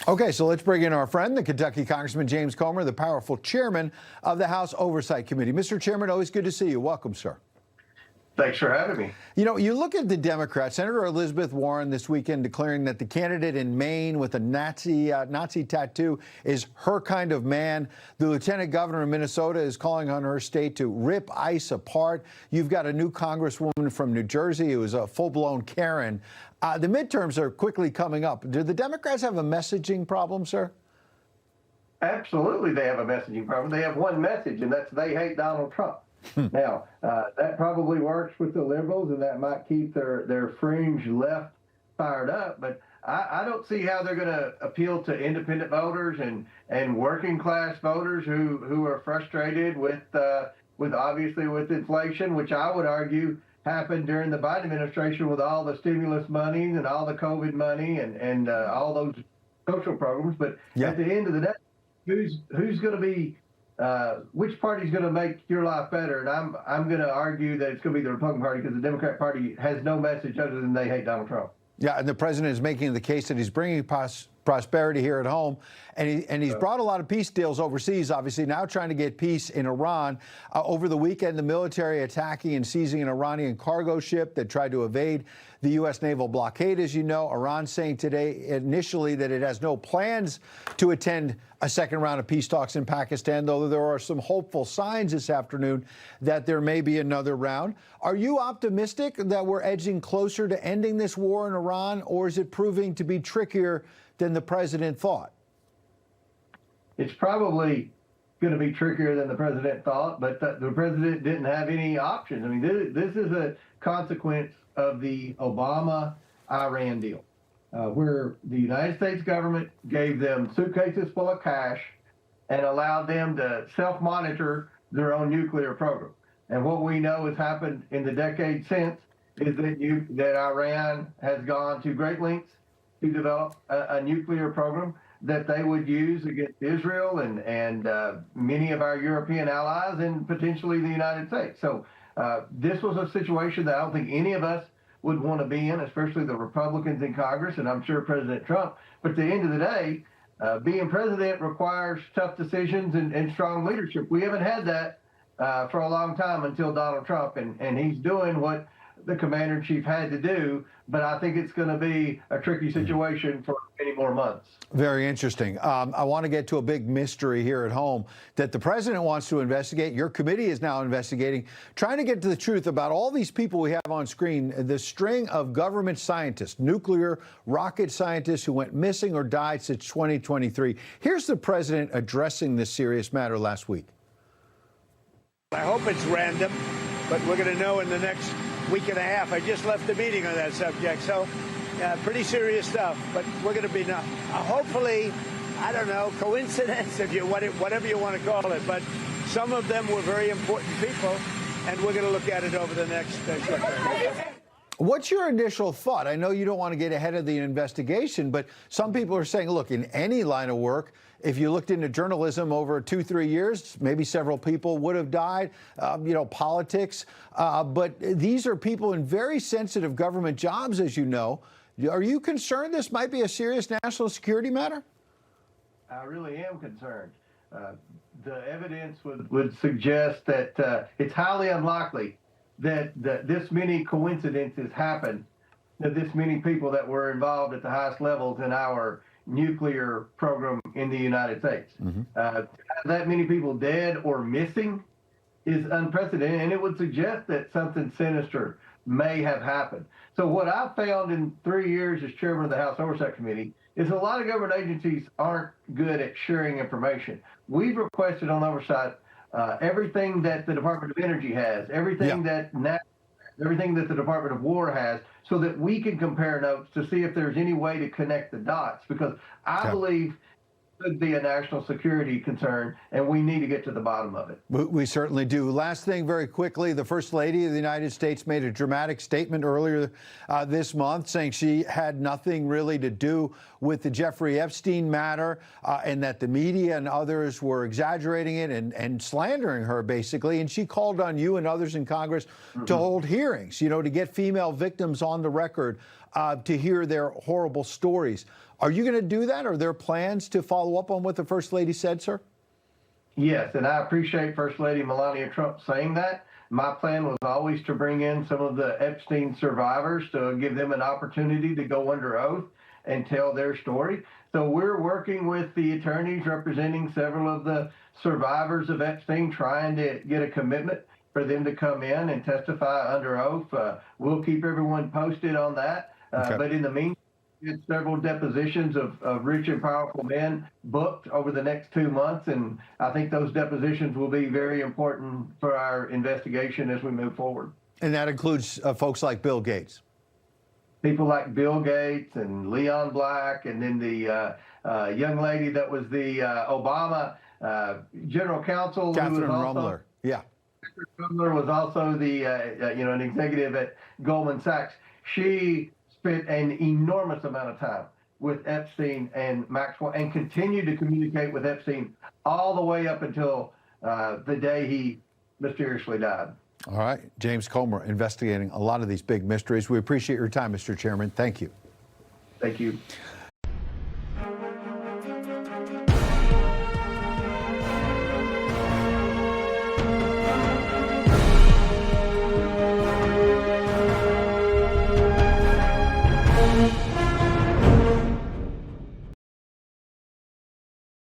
Okay, so let's bring in our friend, the Kentucky Congressman James Comer, the powerful chairman of the House Oversight Committee. Mr. Chairman, always good to see you. Welcome, sir. Thanks for having me. You know, you look at the Democrats, Senator Elizabeth Warren this weekend declaring that the candidate in Maine with a Nazi tattoo is her kind of man. The lieutenant governor of Minnesota is calling on her state to rip ICE apart. You've got a new congresswoman from New Jersey who is a full-blown Karen. The midterms are quickly coming up. Do the Democrats have a messaging problem, sir? Absolutely, they have a messaging problem. They have one message, and that's they hate Donald Trump. Now, that probably works with the liberals, and that might keep their fringe left fired up. But I don't see how they're going to appeal to independent voters and working class voters who are frustrated with obviously with inflation, which I would argue happened during the Biden administration with all the stimulus money and all the COVID money and all those social programs. But at the end of the day, who's going to be which party's going to make your life better? And I'm going to argue that it's going to be the Republican Party, because the Democrat Party has no message other than they hate Donald Trump. Yeah, and the president is making the case that he's bringing prosperity here at home, and he's brought a lot of peace deals overseas, obviously, now trying to get peace in Iran. Over the weekend, the military attacking and seizing an Iranian cargo ship that tried to evade the U.S. naval blockade, as you know. Iran saying today initially that it has no plans to attend a second round of peace talks in Pakistan, though there are some hopeful signs this afternoon that there may be another round. Are you optimistic that we're edging closer to ending this war in Iran, or is it proving to be trickier than the president thought? It's probably going to be trickier than the president thought, but the president didn't have any options. I mean, this is a consequence of the Obama-Iran deal, where the United States government gave them suitcases full of cash and allowed them to self-monitor their own nuclear program. And what we know has happened in the decade since is that Iran has gone to great lengths to develop a nuclear program that they would use against Israel and many of our European allies and potentially the United States. So this was a situation that I don't think any of us would want to be in, especially the Republicans in Congress, and I'm sure President Trump. But at the end of the day, being president requires tough decisions and strong leadership. We haven't had that for a long time until Donald Trump, and he's doing what the commander-in-chief had to do, but I think it's going to be a tricky situation for many more months. Very interesting. I want to get to a big mystery here at home that the president wants to investigate. Your committee is now investigating, trying to get to the truth about all these people we have on screen, the string of government scientists, nuclear rocket scientists who went missing or died since 2023. Here's the president addressing this serious matter last week. I hope it's random, but we're going to know in the next week and a half. I just left a meeting on that subject, so pretty serious stuff. But we're going to be hopefully, I don't know, coincidence, whatever you want to call it. But some of them were very important people, and we're going to look at it over the next short time. What's your initial thought? I know you don't want to get ahead of the investigation, but some people are saying, look, in any line of work, if you looked into journalism over 2-3 years, maybe several people would have died, politics. But these are people in very sensitive government jobs, as you know. Are you concerned this might be a serious national security matter? I really am concerned. The evidence would suggest that it's highly unlikely that this many coincidences happen, that this many people that were involved at the highest levels in our nuclear program in the United States. That many people dead or missing is unprecedented, and it would suggest that something sinister may have happened. So what I've found in 3 years as chairman of the House Oversight Committee is a lot of government agencies aren't good at sharing information. We've requested on oversight everything that the Department of Energy has, everything that everything that the Department of War has, so that we can compare notes to see if there's any way to connect the dots, because I believe it could be a national security concern, and we need to get to the bottom of it. We certainly do. Last thing, very quickly, the First Lady of the United States made a dramatic statement earlier this month saying she had nothing really to do with the Jeffrey Epstein matter, and that the media and others were exaggerating it and slandering her, basically. And she called on you and others in Congress to hold hearings, to get female victims on the record to hear their horrible stories. Are you going to do that? Are there plans to follow up on what the First Lady said, sir? Yes, and I appreciate First Lady Melania Trump saying that. My plan was always to bring in some of the Epstein survivors to give them an opportunity to go under oath and tell their story. So we're working with the attorneys representing several of the survivors of Epstein, trying to get a commitment for them to come in and testify under oath. We'll keep everyone posted on that. Okay. But in the meantime, we had several depositions of rich and powerful men booked over the next 2 months, and I think those depositions will be very important for our investigation as we move forward. And that includes folks like Bill Gates. People like Bill Gates and Leon Black, and then the young lady that was the Obama general counsel. Catherine who was also, Rumler. Yeah. Catherine Rumler was also the an executive at Goldman Sachs. She spent an enormous amount of time with Epstein and Maxwell, and continued to communicate with Epstein all the way up until the day he mysteriously died. All right. James Comer investigating a lot of these big mysteries. We appreciate your time, Mr. Chairman. Thank you. Thank you.